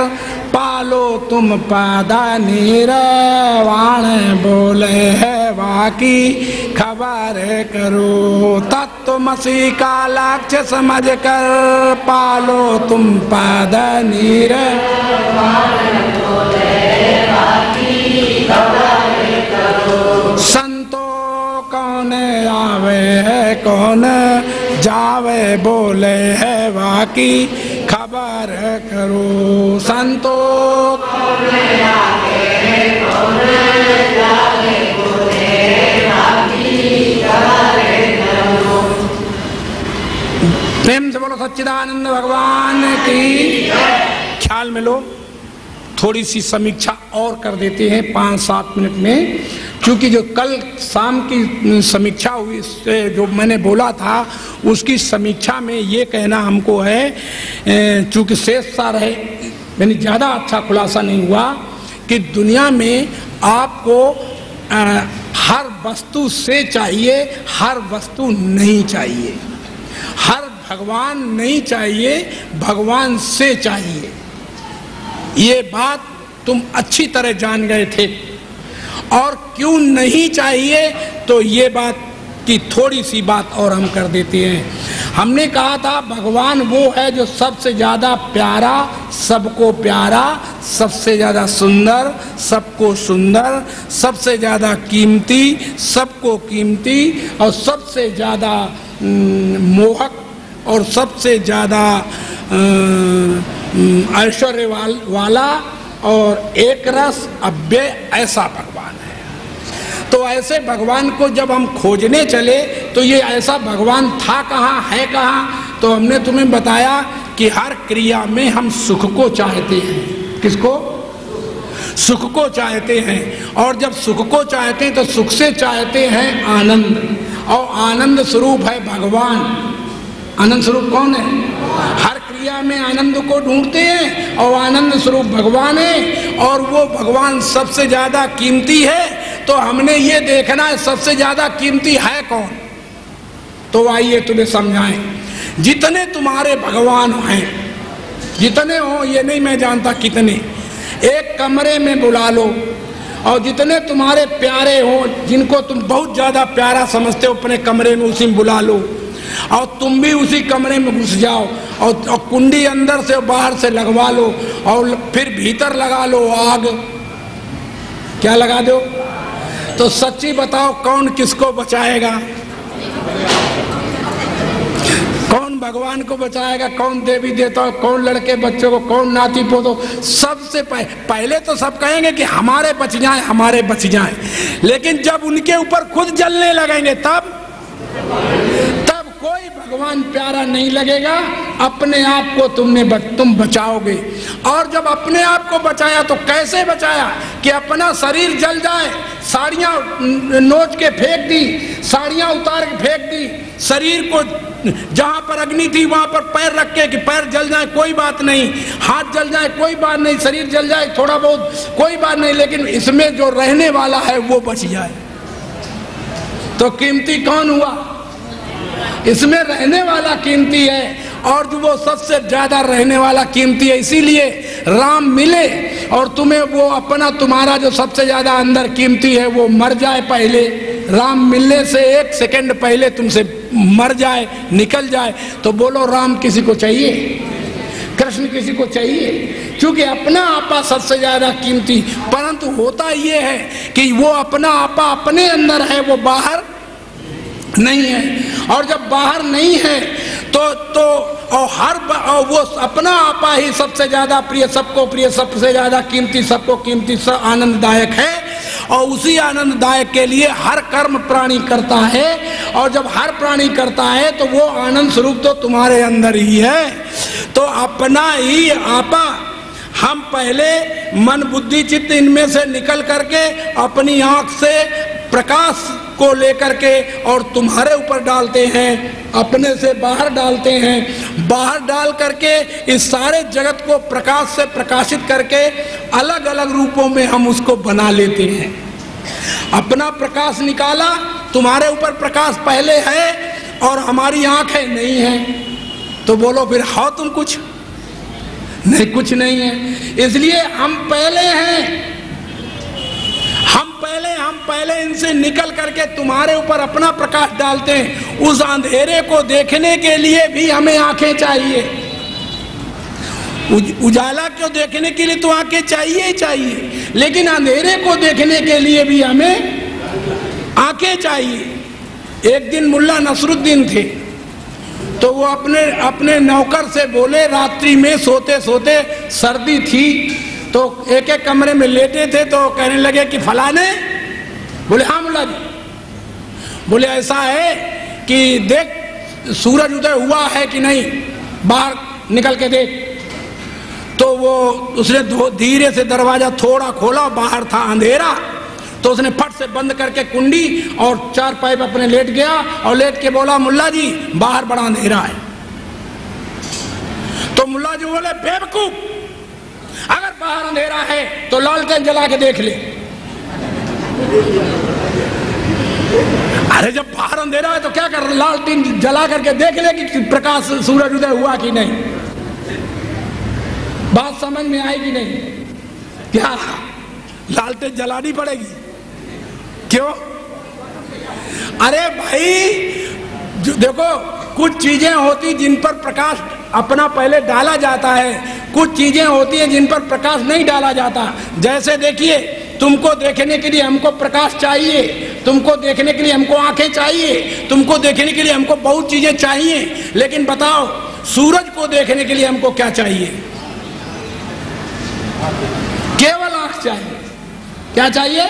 पालो तुम पादा निर्वाण बोले है वाकी खबर करो। तत्वमसी का लक्ष्य समझकर, पालो तुम पादा निर्वाण बोले है वाकी खबर करो। संतो कौन आवे है कौन जावे, बोले है वाकी खबर करो। संतो कौन आवे है कौन जावे, बोले है वाकी खबर करो। प्रेम से बोलो सच्चिदानंद भगवान की। ख्याल में लो, थोड़ी सी समीक्षा और कर देते हैं 5-7 मिनट में, क्योंकि जो कल शाम की समीक्षा हुई, जो मैंने बोला था उसकी समीक्षा में ये कहना हमको है, चूँकि शेष सा रहे, यानी ज़्यादा अच्छा खुलासा नहीं हुआ कि दुनिया में आपको हर वस्तु से चाहिए, हर वस्तु नहीं चाहिए। हर भगवान नहीं चाहिए, भगवान से चाहिए। ये बात तुम अच्छी तरह जान गए थे। और क्यों नहीं चाहिए, तो ये बात की थोड़ी सी बात और हम कर देते हैं। हमने कहा था भगवान वो है जो सबसे ज़्यादा प्यारा, सबको प्यारा, सबसे ज़्यादा सुंदर, सबको सुंदर, सबसे ज़्यादा कीमती, सबको कीमती, और सबसे ज़्यादा मोहक, और सबसे ज़्यादा ऐश्वर्य वाला, और एक रस अव्यय, ऐसा भगवान है। तो ऐसे भगवान को जब हम खोजने चले तो ये ऐसा भगवान था कहाँ, है कहाँ? तो हमने तुम्हें बताया कि हर क्रिया में हम सुख को चाहते हैं। किसको? सुख को चाहते हैं। और जब सुख को चाहते हैं तो सुख से चाहते हैं आनंद, और आनंद स्वरूप है भगवान। आनंद स्वरूप कौन है? हर क्रिया में आनंद को ढूंढते हैं, और आनंद स्वरूप भगवान है, और वो भगवान सबसे ज्यादा कीमती है। तो हमने ये देखना है सबसे ज्यादा कीमती है कौन। तो आइए तुम्हें समझाएं। जितने तुम्हारे भगवान हैं, जितने हो ये नहीं मैं जानता कितने, एक कमरे में बुला लो, और जितने तुम्हारे प्यारे हो, जिनको तुम बहुत ज्यादा प्यारा समझते हो, अपने कमरे में उसी में बुला लो, और तुम भी उसी कमरे में घुस जाओ, और कुंडी अंदर से बाहर से लगवा लो, और फिर भीतर लगा लो आग। क्या लगा दो? तो सच्ची बताओ कौन किसको बचाएगा? कौन भगवान को बचाएगा? कौन देवी देवता, कौन लड़के बच्चों को, कौन नाती पोतो? सबसे पहले तो सब कहेंगे कि हमारे बच जाएं, हमारे बच जाएं, लेकिन जब उनके ऊपर खुद जलने लगेंगे तब कोई भगवान प्यारा नहीं लगेगा। अपने आप को तुम बचाओगे। और जब अपने आप को बचाया तो कैसे बचाया? कि अपना शरीर जल जाए, साड़ियाँ नोच के फेंक दी, साड़ियाँ उतार के फेंक दी, शरीर को जहाँ पर अग्नि थी वहाँ पर पैर रख के कि पैर जल जाए कोई बात नहीं, हाथ जल जाए कोई बात नहीं, शरीर जल जाए थोड़ा बहुत कोई बात नहीं, लेकिन इसमें जो रहने वाला है वो बच जाए। तो कीमती कौन हुआ? इसमें रहने वाला कीमती है और जो वो सबसे ज्यादा रहने वाला कीमती है। इसीलिए राम मिले और तुम्हें वो अपना तुम्हारा जो सबसे ज्यादा अंदर कीमती है वो मर जाए पहले, राम मिलने से 1 सेकंड पहले तुमसे मर जाए, निकल जाए, तो बोलो राम किसी को चाहिए, कृष्ण किसी को चाहिए, क्योंकि अपना आपा सबसे ज्यादा कीमती। परंतु होता ये है कि वो अपना आपा अपने अंदर है, वो बाहर नहीं है। और जब बाहर नहीं है तो और वो अपना आपा ही सबसे ज्यादा प्रिय, सबको प्रिय, सबसे ज्यादा कीमती, सबको कीमती, सब आनंददायक है। और उसी आनंददायक के लिए हर कर्म प्राणी करता है। और जब हर प्राणी करता है तो वो आनंद स्वरूप तो तुम्हारे अंदर ही है। तो अपना ही आपा हम पहले मन बुद्धि चित्त इनमें से निकल करके अपनी आंख से प्रकाश को लेकर के और तुम्हारे ऊपर डालते हैं, अपने से बाहर डालते हैं। बाहर डाल करके इस सारे जगत को प्रकाश से प्रकाशित करके अलग अलग रूपों में हम उसको बना लेते हैं। अपना प्रकाश निकाला, तुम्हारे ऊपर प्रकाश पहले है और हमारी आंखें नहीं है, तो बोलो फिर हो तुम कुछ नहीं, कुछ नहीं है। इसलिए हम पहले हैं, हम पहले इनसे निकल करके तुम्हारे ऊपर अपना प्रकाश डालते हैं। उस अंधेरे को देखने के लिए भी हमें आंखें चाहिए, उजाला को देखने के लिए तो आंखें चाहिए ही चाहिए, लेकिन अंधेरे को देखने के लिए भी हमें आंखें चाहिए। एक दिन मुल्ला नसरुद्दीन थे, तो वो अपने नौकर से बोले, रात्रि में सोते सोते सर्दी थी तो एक एक कमरे में लेटे थे, तो कहने लगे कि फलाने, बोले हाँ मुल्ला जी, बोले ऐसा है कि देख सूरज उदय हुआ है कि नहीं, बाहर निकल के देख। तो वो उसने धीरे से दरवाजा थोड़ा खोला, बाहर था अंधेरा, तो उसने फट से बंद करके कुंडी और 4 पाइप अपने लेट गया और लेट के बोला मुल्ला जी बाहर बड़ा अंधेरा है। तो मुल्ला जी बोले बेवकूफ, अगर बाहर अंधेरा है तो लालटेन जला के देख ले। अरे जब बाहर अंधेरा है तो क्या कर, लालटेन जला करके देख ले कि प्रकाश सूरज उदय हुआ कि नहीं। बात समझ में आएगी नहीं? क्या लालटेन जलानी पड़ेगी? क्यों? अरे भाई देखो, कुछ चीजें होती जिन पर प्रकाश अपना पहले डाला जाता है, कुछ चीजें होती हैं जिन पर प्रकाश नहीं डाला जाता। जैसे देखिए, तुमको देखने के लिए हमको प्रकाश चाहिए, तुमको देखने के लिए हमको आंखें चाहिए, तुमको देखने के लिए हमको बहुत चीजें चाहिए, लेकिन बताओ सूरज को देखने के लिए हमको क्या चाहिए? केवल आंख चाहिए। क्या चाहिए?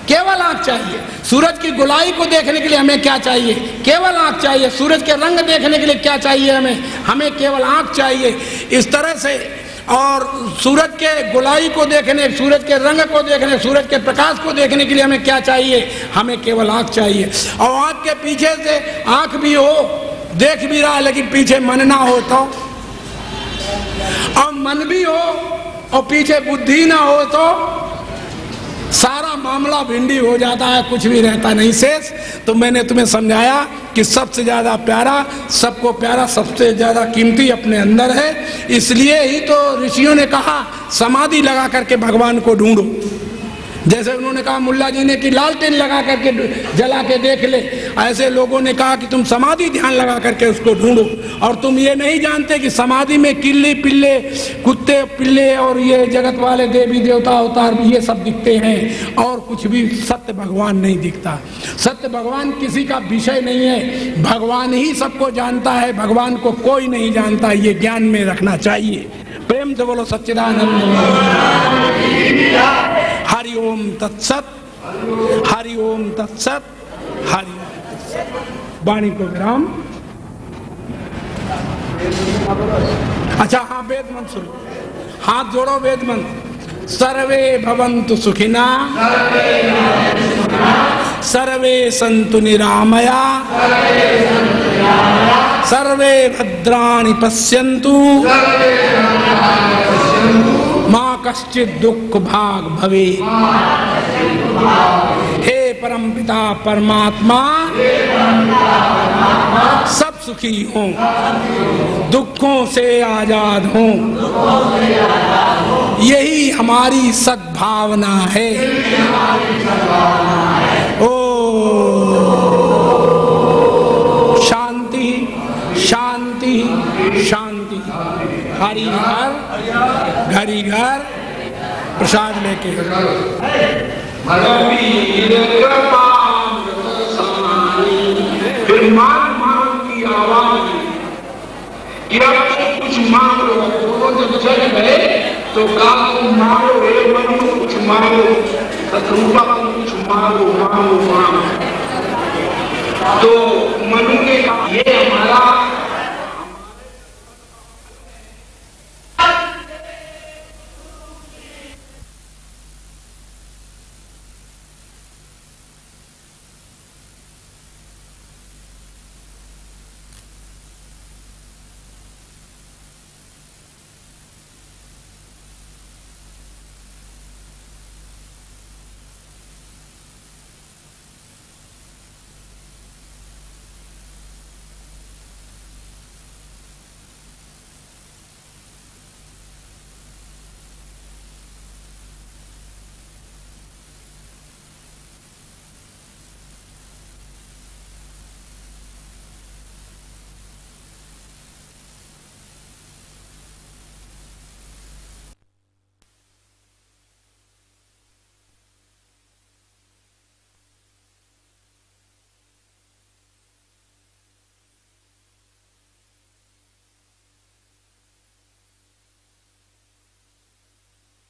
केवल आंख चाहिए। सूरज की गोलाई को देखने के लिए हमें क्या चाहिए? केवल आंख चाहिए। सूरज के रंग देखने के लिए क्या चाहिए? हमें केवल आंख चाहिए। इस तरह से, और सूरज के गोलाई को देखने, सूरज के रंग को देखने, सूरज के प्रकाश को देखने के लिए हमें क्या चाहिए? हमें केवल आंख चाहिए। और आंख के पीछे से, आंख भी हो, देख भी रहा है, लेकिन पीछे मन ना हो तो, और मन भी हो और पीछे बुद्धि ना हो तो सारा मामला भिंडी हो जाता है, कुछ भी रहता नहीं शेष। तो मैंने तुम्हें समझाया कि सबसे ज्यादा प्यारा, सबको प्यारा, सबसे ज्यादा कीमती अपने अंदर है। इसलिए ही तो ऋषियों ने कहा समाधि लगा करके भगवान को ढूंढो। जैसे उन्होंने कहा मुल्ला जी ने कि लालटेन लगा करके जला के देख ले, ऐसे लोगों ने कहा कि तुम समाधि ध्यान लगा करके उसको ढूंढो। और तुम ये नहीं जानते कि समाधि में किल्ली पिल्ले, कुत्ते पिल्ले और ये जगत वाले देवी देवता अवतार ये सब दिखते हैं, और कुछ भी सत्य भगवान नहीं दिखता। सत्य भगवान किसी का विषय नहीं है, भगवान ही सबको जानता है, भगवान को कोई नहीं जानता। ये ज्ञान में रखना चाहिए। प्रेम से बोलो सच्चिदानंद। हरि ओम तत्सत, हरि ओम तत्सत, हरि ओम तत्सत। वाणी को विराम। अच्छा हाँ, वेद मंत्र सुनो, हाथ जोड़ो, वेद मंत्र। सर्वे भवन्तु सुखिना, सर्वे सन्तु निरामया, सर्वे भद्राणि पश्यन्तु, माँ कश्चित् दुख भाग भवे। हे परम पिता परमात्मा, सब सुखी हों, दुखों से आजाद हों, यही हमारी सद्भावना है। ओ शांति शांति शांति। हरि घर घरी घर प्रसाद लेके फिर मांग की आवाज कि अब कुछ मांगो। दोनों जब चल गए तो कहा तुम मांगो, हे मनु कुछ मांगो, शत्रुपा कुछ मांगो मांगो मांगो। तो मनु ने कहा ये हमारा